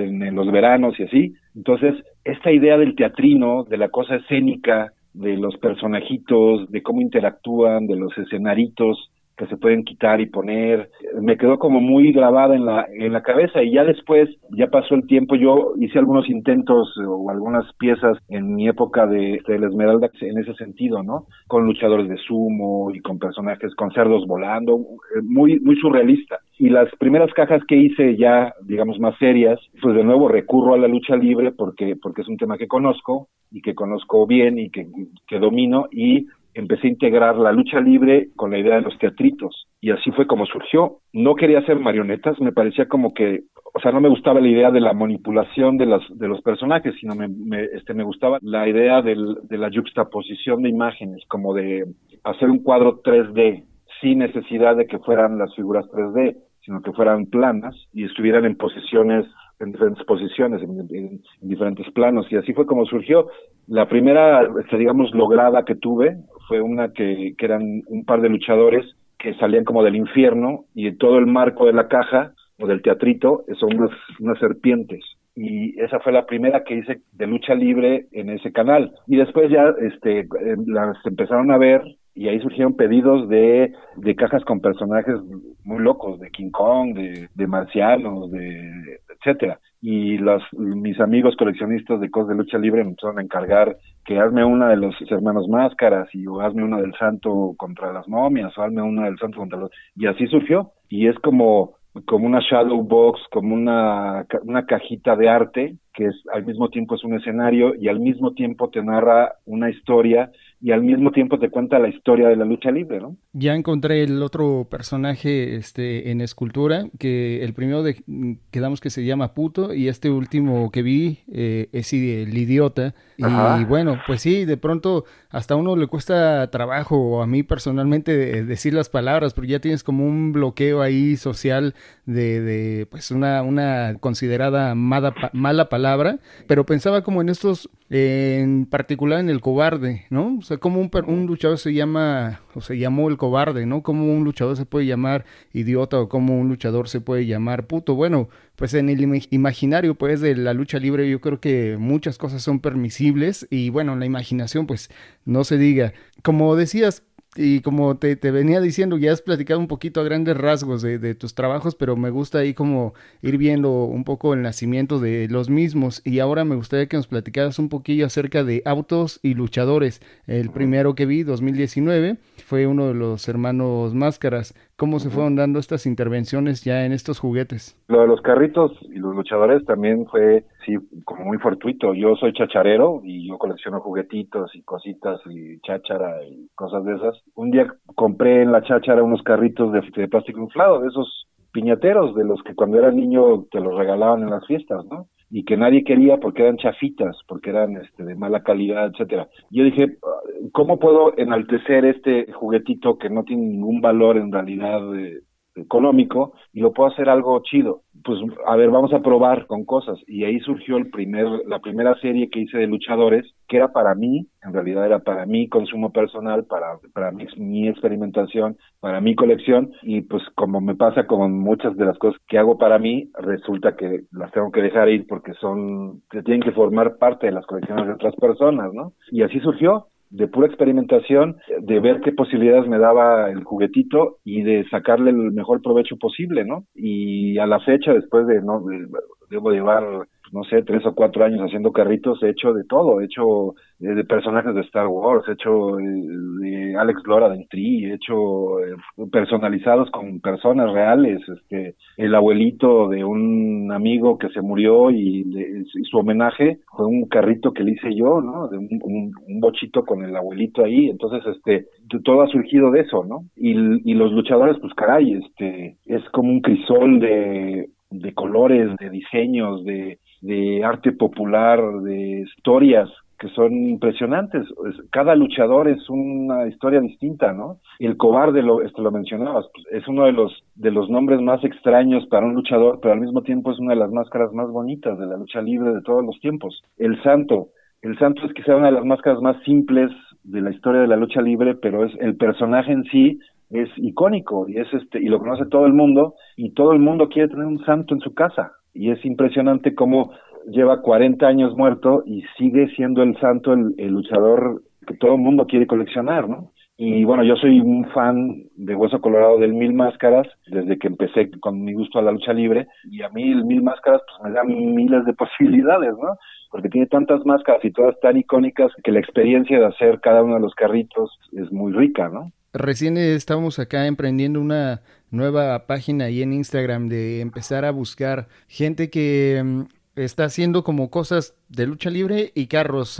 en los veranos y así. Entonces, esta idea del teatrino, de la cosa escénica, de los personajitos, de cómo interactúan, de los escenaritos que se pueden quitar y poner, me quedó como muy grabada en la cabeza, y ya después, ya pasó el tiempo, yo hice algunos intentos o algunas piezas en mi época de la Esmeralda en ese sentido, ¿no? Con luchadores de sumo y con personajes, con cerdos volando, muy, muy surrealista. Y las primeras cajas que hice ya, digamos, más serias, pues de nuevo recurro a la lucha libre porque es un tema que conozco y que conozco bien y que domino, y empecé a integrar la lucha libre con la idea de los teatritos, y así fue como surgió. No quería hacer marionetas, me parecía como que, o sea, no me gustaba la idea de la manipulación de los personajes, sino me gustaba la idea de la yuxtaposición de imágenes, como de hacer un cuadro 3D, sin necesidad de que fueran las figuras 3D, sino que fueran planas y estuvieran en diferentes posiciones, en diferentes planos, y así fue como surgió. La primera, digamos, lograda que tuve fue una que eran un par de luchadores que salían como del infierno, y en todo el marco de la caja o del teatrito son unas serpientes. Y esa fue la primera que hice de lucha libre en ese canal. Y después ya las empezaron a ver, y ahí surgieron pedidos de cajas con personajes muy locos, de King Kong, de marcianos, etcétera. Y mis amigos coleccionistas de cosas de lucha libre me empezaron a encargar que hazme una de los hermanos Máscaras, o hazme una del Santo contra las momias, o hazme una del Santo contra los... Y así surgió. Y es como una shadow box, como una cajita de arte, que al mismo tiempo es un escenario, y al mismo tiempo te narra una historia, y al mismo tiempo te cuenta la historia de la lucha libre, ¿no? Ya encontré el otro personaje en escultura, que el primero quedamos que se llama Puto, y este último que vi es el Idiota. Ajá. Y bueno, pues sí, de pronto hasta a uno le cuesta trabajo, o a mí personalmente, decir las palabras, porque ya tienes como un bloqueo ahí social de pues una considerada mala palabra, pero pensaba como en estos, en particular en el cobarde, ¿no? O sea, como un luchador se llama, o se llamó el cobarde, ¿no? Como un luchador se puede llamar idiota, o como un luchador se puede llamar puto. Bueno, pues en el imaginario, pues, de la lucha libre, yo creo que muchas cosas son permisibles, y bueno, en la imaginación, pues, no se diga. Como decías, y como te venía diciendo, ya has platicado un poquito a grandes rasgos de tus trabajos, pero me gusta ahí como ir viendo un poco el nacimiento de los mismos, y ahora me gustaría que nos platicaras un poquillo acerca de Autos y Luchadores. El primero que vi, 2019, fue uno de los hermanos Máscaras. ¿Cómo se fueron dando estas intervenciones ya en estos juguetes? Lo de los carritos y los luchadores también fue, sí, como muy fortuito. Yo soy chacharero y yo colecciono juguetitos y cositas y cháchara y cosas de esas. Un día compré en la cháchara unos carritos de plástico inflado, de esos piñateros, de los que cuando eras niño te los regalaban en las fiestas, ¿no? Y que nadie quería porque eran chafitas, porque eran de mala calidad, etcétera. Yo dije, ¿cómo puedo enaltecer este juguetito que no tiene ningún valor en realidad económico y lo puedo hacer algo chido? Pues a ver, vamos a probar con cosas, y ahí surgió la primera serie que hice de luchadores, que era para mí, en realidad era para mi consumo personal, para mi experimentación, para mi colección, y pues como me pasa con muchas de las cosas que hago para mí, resulta que las tengo que dejar ir porque que tienen que formar parte de las colecciones de otras personas, ¿no? Y así surgió, de pura experimentación, de ver qué posibilidades me daba el juguetito y de sacarle el mejor provecho posible, ¿no? Y a la fecha, después debo llevar, no sé, 3 o 4 años haciendo carritos, he hecho de todo, he hecho de personajes de Star Wars, he hecho de Alex Lora de Tree, he hecho personalizados con personas reales, el abuelito de un amigo que se murió y su homenaje fue un carrito que le hice yo, ¿no? De un bochito con el abuelito ahí, entonces todo ha surgido de eso, ¿no? Y los luchadores, pues caray, es como un crisol de colores, de diseños, de arte popular, de historias que son impresionantes. Cada luchador es una historia distinta, ¿no? El cobarde, lo mencionabas, pues, es uno de los nombres más extraños para un luchador, pero al mismo tiempo es una de las máscaras más bonitas de la lucha libre de todos los tiempos. El santo es quizá una de las máscaras más simples de la historia de la lucha libre, pero es el personaje en sí es icónico y y lo conoce todo el mundo, y todo el mundo quiere tener un santo en su casa, y es impresionante cómo lleva 40 años muerto y sigue siendo el santo, el luchador que todo el mundo quiere coleccionar, ¿no? Y bueno, yo soy un fan de Hueso Colorado del Mil Máscaras desde que empecé con mi gusto a la lucha libre, y a mí el Mil Máscaras pues me da miles de posibilidades, ¿no? Porque tiene tantas máscaras y todas tan icónicas que la experiencia de hacer cada uno de los carritos es muy rica, ¿no? Recién estamos acá emprendiendo una nueva página ahí en Instagram de empezar a buscar gente que está haciendo como cosas de lucha libre y carros,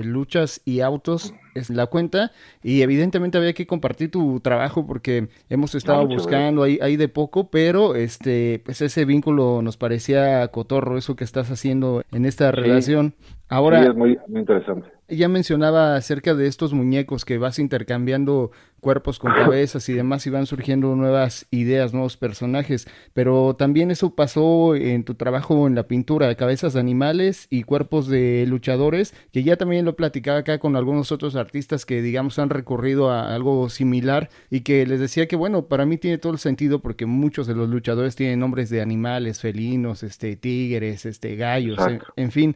luchas y autos es la cuenta, y evidentemente había que compartir tu trabajo porque hemos estado buscando ahí de poco, pero pues ese vínculo nos parecía cotorro, eso que estás haciendo en esta relación. Ahora, sí, es muy, muy interesante. ya mencionaba acerca de estos muñecos que vas intercambiando cuerpos con cabezas y demás, y van surgiendo nuevas ideas, nuevos personajes, pero también eso pasó en tu trabajo en la pintura, cabezas de animales y cuerpos de luchadores, que ya también lo platicaba acá con algunos otros artistas que digamos han recurrido a algo similar, y que les decía que bueno, para mí tiene todo el sentido porque muchos de los luchadores tienen nombres de animales, felinos, tigres, gallos, en fin,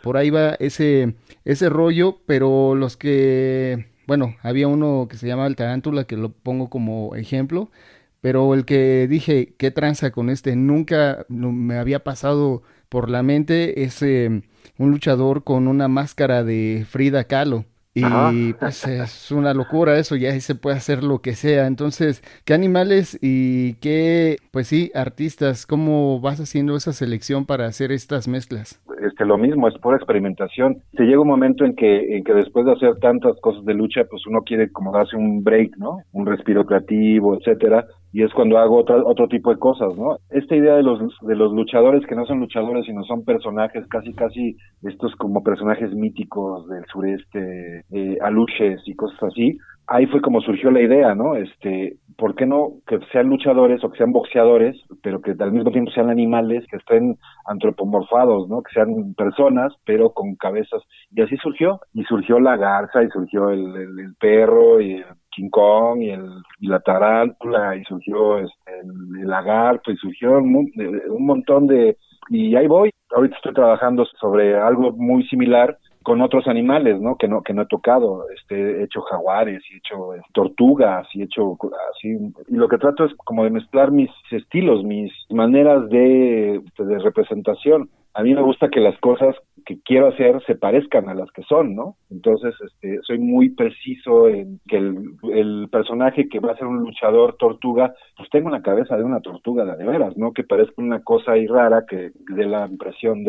por ahí va ese rollo, pero los que, bueno, había uno que se llama el Tarántula, que lo pongo como ejemplo, pero el que dije, ¿qué tranza con nunca me había pasado por la mente, es un luchador con una máscara de Frida Kahlo. Y pues es una locura eso, ya ahí se puede hacer lo que sea. Entonces, ¿qué animales y qué, pues sí, artistas, cómo vas haciendo esa selección para hacer estas mezclas? Lo mismo, es pura experimentación. Se llega un momento en que después de hacer tantas cosas de lucha, pues uno quiere como darse un break, ¿no? Un respiro creativo, etcétera, y es cuando hago otro tipo de cosas, ¿no? Esta idea de los luchadores que no son luchadores, sino son personajes, casi estos como personajes míticos del sureste, aluches y cosas así. Ahí fue como surgió la idea, ¿no? ¿Por qué no que sean luchadores o que sean boxeadores, pero que al mismo tiempo sean animales, que estén antropomorfados, ¿no? Que sean personas, pero con cabezas. Y así surgió. Y surgió la garza, y surgió el perro, y el King Kong, y la tarántula, y surgió el lagarto, y surgió un montón de... Y ahí voy. Ahorita estoy trabajando sobre algo muy similar con otros animales, ¿no? Que no he tocado. He hecho jaguares, y he hecho tortugas, y he hecho así. Y lo que trato es como de mezclar mis estilos, mis maneras de representación. A mí me gusta que las cosas que quiero hacer se parezcan a las que son, ¿no? Entonces, soy muy preciso en que el personaje que va a ser un luchador tortuga, pues tenga una cabeza de una tortuga de veras, no que parezca una cosa ahí rara que dé la impresión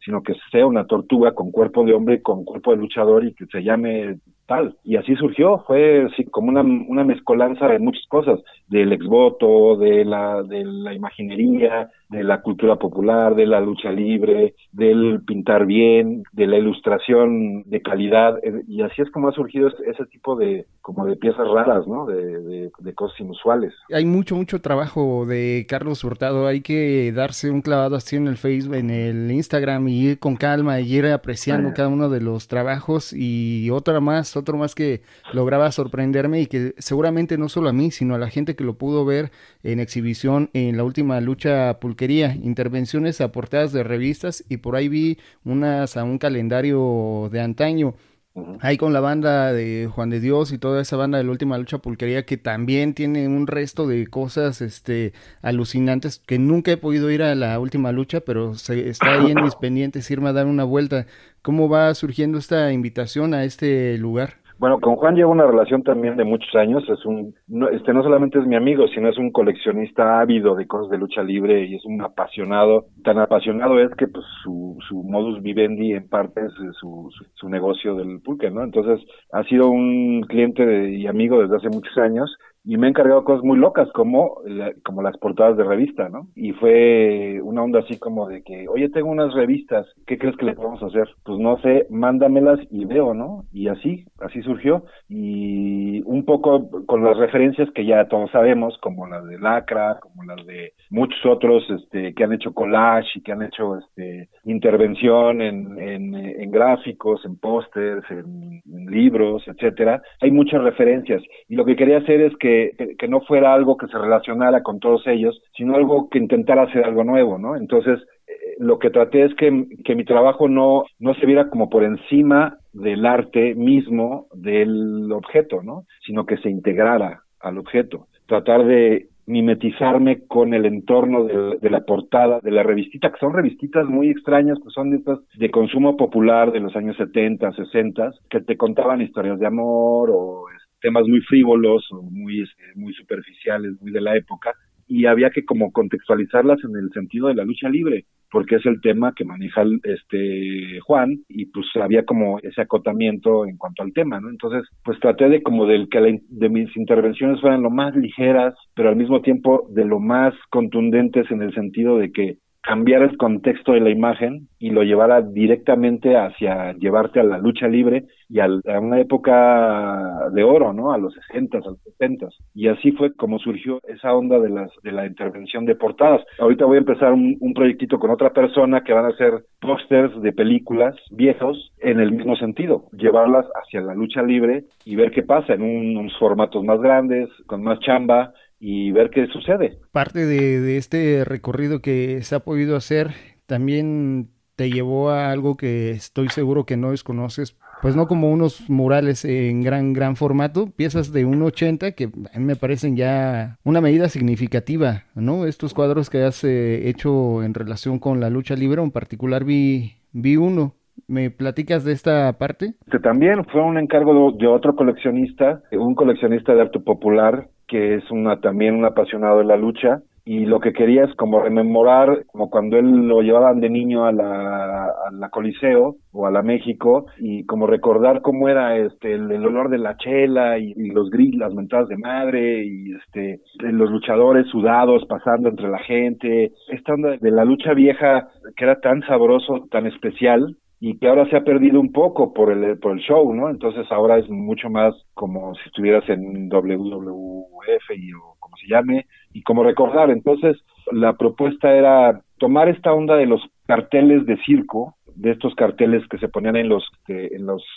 sino que sea una tortuga con cuerpo de hombre, con cuerpo de luchador, y que se llame tal. Y así surgió, fue así como una mezcolanza de muchas cosas, del exvoto, de la imaginería, de la cultura popular, de la lucha libre, del pintar bien, de la ilustración de calidad, y así es como ha surgido ese tipo de como de piezas raras, ¿no? De cosas inusuales. Hay mucho trabajo de Carlos Hurtado. Hay que darse un clavado así en el Facebook, en el Instagram, y ir con calma y ir apreciando cada uno de los trabajos. Y otro más que lograba sorprenderme y que seguramente no solo a mí, sino a la gente que lo pudo ver en exhibición en la última lucha Pulquería, intervenciones a portadas de revistas, y por ahí vi unas a un calendario de antaño. Ahí con la banda de Juan de Dios y toda esa banda de la última lucha Pulquería, que también tiene un resto de cosas alucinantes, que nunca he podido ir a la última lucha, pero está ahí en mis pendientes irme a dar una vuelta. ¿Cómo va surgiendo esta invitación a este lugar? Bueno, con Juan llevo una relación también de muchos años. No solamente es mi amigo, sino es un coleccionista ávido de cosas de lucha libre y es un apasionado. Tan apasionado es que pues su modus vivendi en parte es su negocio del pulque, ¿no? Entonces ha sido un cliente y amigo desde hace muchos años. Y me ha encargado cosas muy locas como las portadas de revista, ¿no? Y fue una onda así como de que, oye, tengo unas revistas, ¿qué crees que le podemos hacer? Pues no sé, mándamelas y veo, ¿no? Y así surgió. Y un poco con las referencias que ya todos sabemos, como las de Lacra, como las de muchos otros que han hecho collage y que han hecho intervención en gráficos, en pósters, en libros, etcétera. Hay muchas referencias. Y lo que quería hacer es que no fuera algo que se relacionara con todos ellos, sino algo que intentara hacer algo nuevo, ¿no? Entonces, lo que traté es que mi trabajo no se viera como por encima del arte mismo del objeto, ¿no? Sino que se integrara al objeto. Tratar de mimetizarme con el entorno de la portada de la revistita, que son revistitas muy extrañas, que son estas de consumo popular de los años 70, 60, que te contaban historias de amor o temas muy frívolos o muy superficiales, muy de la época, y había que como contextualizarlas en el sentido de la lucha libre, porque es el tema que maneja Juan, y pues había como ese acotamiento en cuanto al tema, ¿no? Entonces, pues traté de mis intervenciones fueran lo más ligeras, pero al mismo tiempo de lo más contundentes en el sentido de que cambiar el contexto de la imagen y lo llevara directamente hacia llevarte a la lucha libre y a una época de oro, ¿no? A los 60s, a los 70s. Y así fue como surgió esa onda de la intervención de portadas. Ahorita voy a empezar un proyectito con otra persona que van a hacer pósters de películas viejos en el mismo sentido, llevarlas hacia la lucha libre y ver qué pasa en unos formatos más grandes, con más chamba, y ver qué sucede. Parte de este recorrido que se ha podido hacer también te llevó a algo que estoy seguro que no desconoces, pues no como unos murales en gran formato, piezas de 1.80 que a mí me parecen ya una medida significativa, ¿no? Estos cuadros que has hecho en relación con la lucha libre, en particular vi uno. ¿Me platicas de esta parte? También fue un encargo de otro coleccionista, un coleccionista de arte popular, que es también un apasionado de la lucha, y lo que quería es como rememorar, como cuando él lo llevaban de niño a la Coliseo o a la México, y como recordar cómo era el olor de la chela y los grills, las mentadas de madre, y los luchadores sudados pasando entre la gente, esta onda de la lucha vieja que era tan sabroso, tan especial, y que ahora se ha perdido un poco por el show, ¿no? Entonces ahora es mucho más como si estuvieras en WWF o como se llame, y como recordar. Entonces la propuesta era tomar esta onda de los carteles de circo, de estos carteles que se ponían en los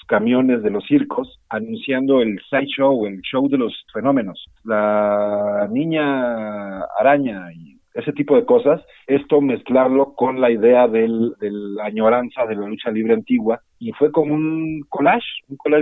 camiones de los circos, anunciando el sideshow, el show de los fenómenos, la niña araña y ese tipo de cosas, esto mezclarlo con la idea de la añoranza de la lucha libre antigua, y fue como un collage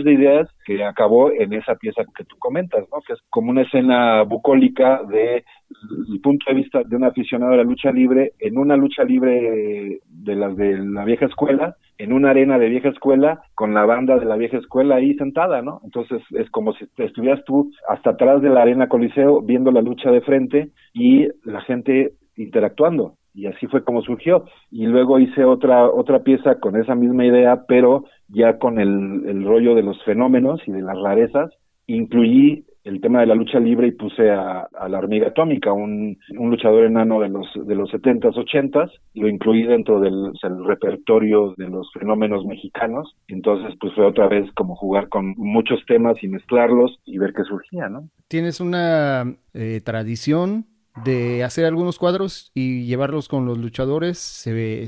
de ideas que acabó en esa pieza que tú comentas, ¿no? Que es como una escena bucólica del punto de vista de un aficionado de la lucha libre, en una lucha libre de las de la vieja escuela, en una arena de vieja escuela, con la banda de la vieja escuela ahí sentada, ¿no? Entonces es como si estuvieras tú hasta atrás de la arena Coliseo viendo la lucha de frente y la gente interactuando. Y así fue como surgió. Y luego hice otra pieza con esa misma idea, pero ya con el rollo de los fenómenos y de las rarezas. Incluí el tema de la lucha libre y puse a la hormiga atómica, un luchador enano de los 70s, 80s, lo incluí dentro del repertorio de los fenómenos mexicanos. Entonces pues fue otra vez como jugar con muchos temas y mezclarlos y ver qué surgía, ¿no? ¿Tienes una tradición de hacer algunos cuadros y llevarlos con los luchadores?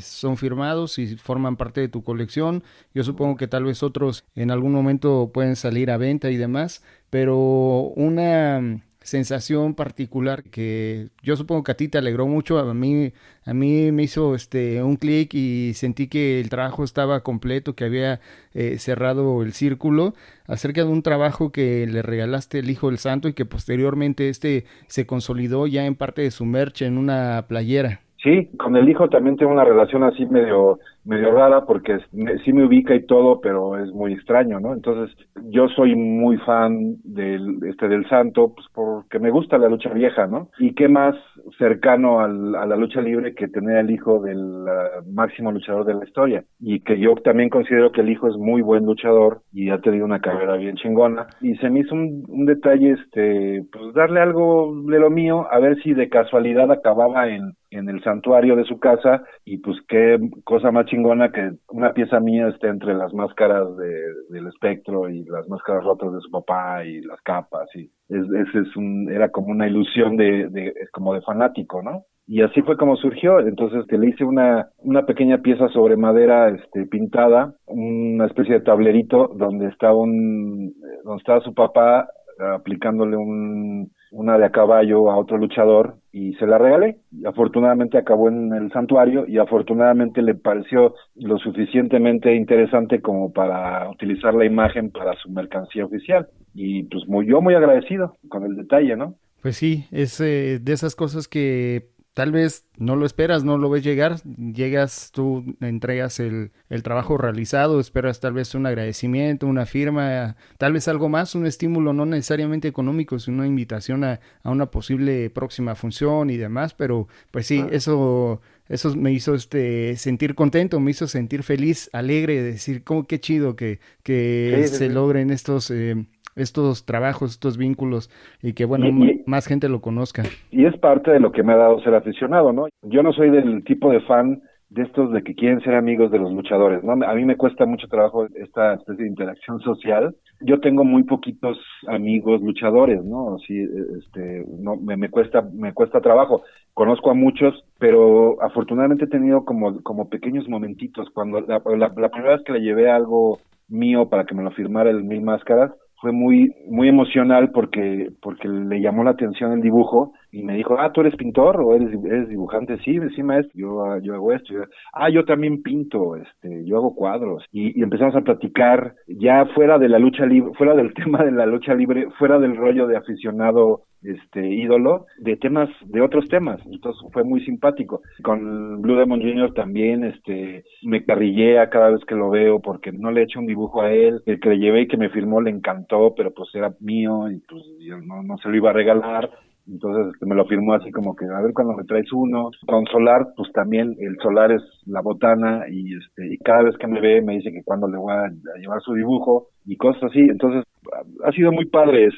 Son firmados y forman parte de tu colección. Yo supongo que tal vez otros en algún momento pueden salir a venta y demás, pero una sensación particular que yo supongo que a ti te alegró mucho, a mí me hizo un clic y sentí que el trabajo estaba completo, que había cerrado el círculo, acerca de un trabajo que le regalaste el Hijo del Santo y que posteriormente se consolidó ya en parte de su merch en una playera. Sí, con el hijo también tengo una relación así medio rara porque sí me ubica y todo, pero es muy extraño, ¿no? Entonces, yo soy muy fan del Santo, pues porque me gusta la lucha vieja, ¿no? Y qué más cercano a la lucha libre que tener al hijo del máximo luchador de la historia. Y que yo también considero que el hijo es muy buen luchador y ha tenido una carrera bien chingona. Y se me hizo un detalle, pues darle algo de lo mío, a ver si de casualidad acababa en el santuario de su casa, y pues qué cosa más chingona que una pieza mía esté entre las máscaras del espectro y las máscaras rotas de su papá y las capas, y era como una ilusión como de fanático, ¿no? Y así fue como surgió. Entonces le hice una pequeña pieza sobre madera pintada, una especie de tablerito donde estaba su papá aplicándole una de a caballo a otro luchador, y se la regalé. Y afortunadamente acabó en el santuario y afortunadamente le pareció lo suficientemente interesante como para utilizar la imagen para su mercancía oficial. Y pues yo muy agradecido con el detalle, ¿no? Pues sí, es de esas cosas que tal vez no lo esperas, no lo ves llegar, llegas, tú entregas el trabajo realizado, esperas tal vez un agradecimiento, una firma, tal vez algo más, un estímulo no necesariamente económico, sino una invitación a una posible próxima función y demás, pero pues sí, eso me hizo sentir contento, me hizo sentir feliz, alegre, de decir, qué chido que Sí, sí, se sí. logren estos trabajos, estos vínculos y que, bueno, Y, más gente lo conozca. Y es parte de lo que me ha dado ser aficionado, ¿no? Yo no soy del tipo de fan de estos de que quieren ser amigos de los luchadores, ¿no? A mí me cuesta mucho trabajo esta especie de interacción social. Yo tengo muy poquitos amigos luchadores, ¿no? Sí, no, me cuesta trabajo. Conozco a muchos, pero afortunadamente he tenido como pequeños momentitos. Cuando la primera vez que le llevé algo mío para que me lo firmara el Mil Máscaras, fue muy muy emocional porque le llamó la atención el dibujo y me dijo, ¿tú eres pintor o eres dibujante? Sí, maestro, yo hago esto. Yo también pinto, yo hago cuadros. Y empezamos a platicar ya fuera de la lucha libre, fuera del tema de la lucha libre, fuera del rollo de aficionado ídolo, de otros temas. Entonces fue muy simpático. Con Blue Demon Jr. también me carrillea cada vez que lo veo porque no le he hecho un dibujo a él. El que le llevé y que me firmó le encantó, pero pues era mío y pues yo no se lo iba a regalar. Entonces me lo firmó así como que a ver cuando me traes uno. Con Solar, pues también el Solar es la botana, y cada vez que me ve me dice que cuando le voy a llevar su dibujo y cosas así. Entonces ha sido muy padre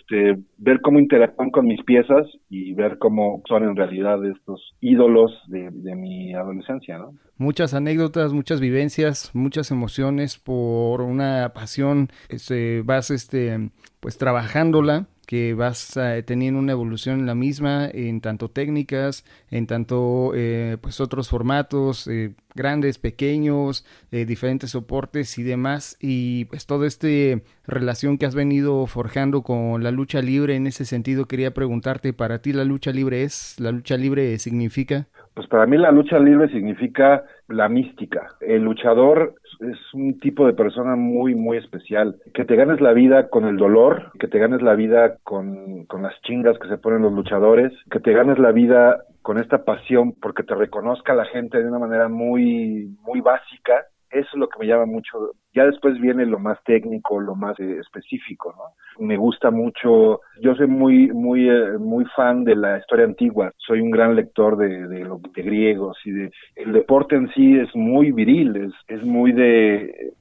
ver cómo interactúan con mis piezas y ver cómo son en realidad estos ídolos de mi adolescencia, ¿no? Muchas anécdotas, muchas vivencias, muchas emociones por una pasión, vas pues trabajándola, que vas teniendo una evolución en la misma, en tanto técnicas, en tanto pues otros formatos, grandes, pequeños, diferentes soportes y demás, y pues toda relación que has venido forjando con la lucha libre. En ese sentido quería preguntarte, ¿para ti la lucha libre significa? Pues para mí la lucha libre significa la mística. El luchador es un tipo de persona muy, muy especial. Que te ganes la vida con el dolor, que te ganes la vida con las chingas que se ponen los luchadores, que te ganes la vida con esta pasión porque te reconozca la gente de una manera muy, muy básica. Eso es lo que me llama mucho. Ya después viene lo más técnico, lo más específico, ¿no? Me gusta mucho Yo soy muy fan de la historia antigua. Soy un gran lector de griegos y el deporte en sí es muy viril, es muy de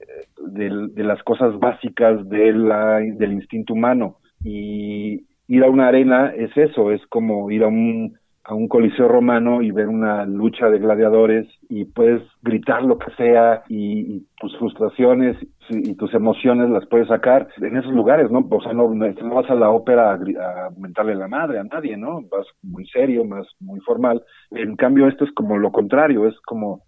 las cosas básicas del instinto humano. Y ir a una arena es eso, es como ir a un coliseo romano y ver una lucha de gladiadores y puedes gritar lo que sea y tus frustraciones y tus emociones las puedes sacar en esos lugares, ¿no? O sea, no vas a la ópera a mentarle la madre a nadie, ¿no? Vas muy serio, muy formal. En cambio, esto es como lo contrario, es como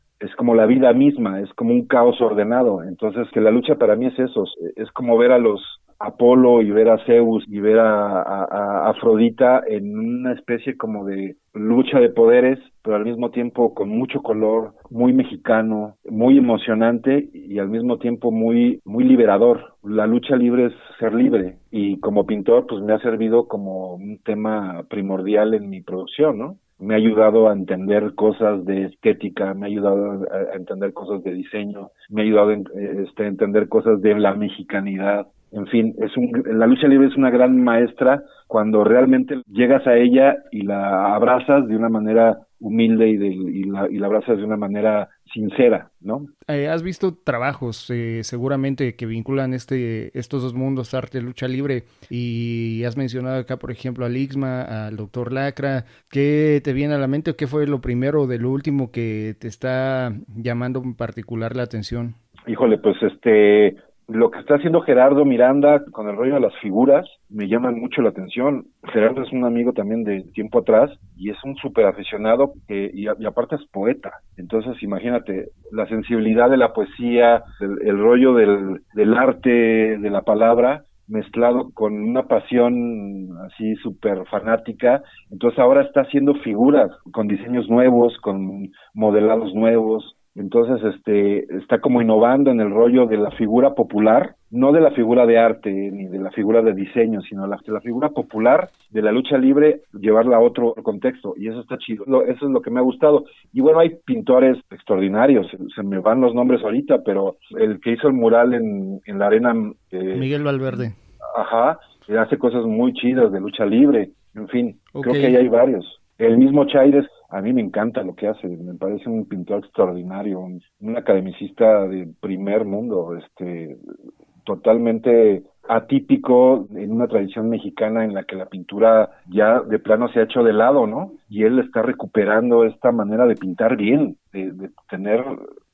la vida misma, es como un caos ordenado. Entonces, que la lucha para mí es eso, es como ver a los Apolo y ver a Zeus y ver a Afrodita en una especie como de lucha de poderes, pero al mismo tiempo con mucho color, muy mexicano, muy emocionante y al mismo tiempo muy liberador. La lucha libre es ser libre y como pintor pues me ha servido como un tema primordial en mi producción, ¿no? Me ha ayudado a entender cosas de estética, me ha ayudado a entender cosas de diseño, me ha ayudado a entender cosas de la mexicanidad. En fin, la lucha libre es una gran maestra cuando realmente llegas a ella y la abrazas de una manera humilde y la abrazas de una manera sincera, ¿no? Has visto trabajos seguramente que vinculan estos dos mundos, arte y lucha libre, y has mencionado acá, por ejemplo, al Ixma, al Dr. Lacra. ¿Qué te viene a la mente o qué fue lo primero de lo último que te está llamando en particular la atención? Híjole, pues lo que está haciendo Gerardo Miranda con el rollo de las figuras me llama mucho la atención. Gerardo es un amigo también de tiempo atrás y es un súper aficionado y aparte es poeta. Entonces imagínate, la sensibilidad de la poesía, el rollo del arte, de la palabra, mezclado con una pasión así súper fanática. Entonces ahora está haciendo figuras con diseños nuevos, con modelados nuevos. Entonces, está como innovando en el rollo de la figura popular, no de la figura de arte ni de la figura de diseño, sino de la figura popular de la lucha libre, llevarla a otro contexto, y eso está chido. Eso es lo que me ha gustado. Y bueno, hay pintores extraordinarios, se me van los nombres ahorita, pero el que hizo el mural en la arena... Miguel Valverde. Ajá, hace cosas muy chidas de lucha libre, en fin, okay. Creo que ahí hay varios. El mismo Chaires, a mí me encanta lo que hace, me parece un pintor extraordinario, un academicista de primer mundo, totalmente atípico en una tradición mexicana en la que la pintura ya de plano se ha hecho de lado, ¿no? Y él está recuperando esta manera de pintar bien, de tener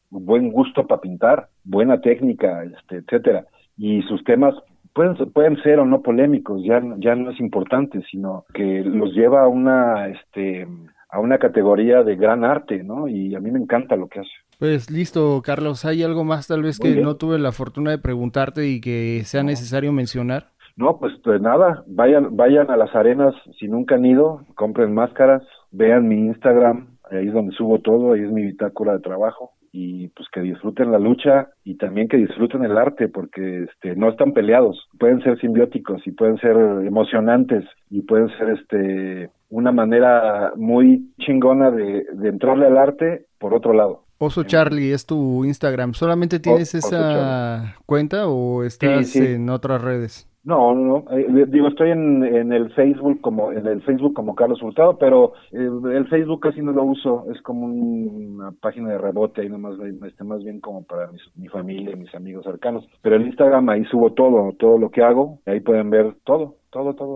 buen gusto para pintar, buena técnica, etcétera. Y sus temas pueden ser o no polémicos, ya no es importante, sino que los lleva a una categoría de gran arte, ¿no? Y a mí me encanta lo que hace. Pues listo, Carlos, ¿hay algo más tal vez que no tuve la fortuna de preguntarte y que sea necesario mencionar? No, pues nada, vayan a las arenas si nunca han ido, compren máscaras, vean mi Instagram, ahí es donde subo todo, ahí es mi bitácora de trabajo. Y pues que disfruten la lucha y también que disfruten el arte, porque no están peleados, pueden ser simbióticos y pueden ser emocionantes y pueden ser una manera muy chingona de entrarle al arte por otro lado. Oso Charlie es tu Instagram, ¿solamente tienes esa cuenta o estás en otras redes? No, digo, estoy en el Facebook como Carlos Hurtado, pero el Facebook casi no lo uso, es como una página de rebote, ahí nomás más bien como para mi familia y mis amigos cercanos, pero en Instagram ahí subo todo lo que hago, ahí pueden ver todo,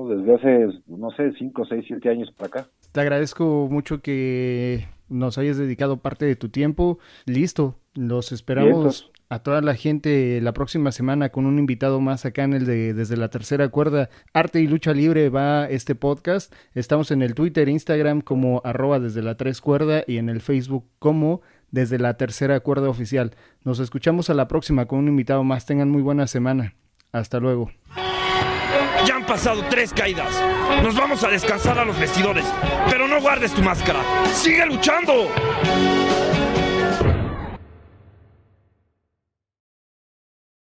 desde hace, no sé, 5, 6, 7 años para acá. Te agradezco mucho que nos hayas dedicado parte de tu tiempo. Listo, los esperamos a toda la gente la próxima semana con un invitado más acá en el de Desde la Tercera Cuerda. Arte y Lucha Libre va este podcast. Estamos en el Twitter, Instagram como @desde la 3 cuerda y en el Facebook como Desde la Tercera Cuerda Oficial. Nos escuchamos a la próxima con un invitado más. Tengan muy buena semana. Hasta luego. Ya han pasado 3 caídas. Nos vamos a descansar a los vestidores. Pero no guardes tu máscara. ¡Sigue luchando!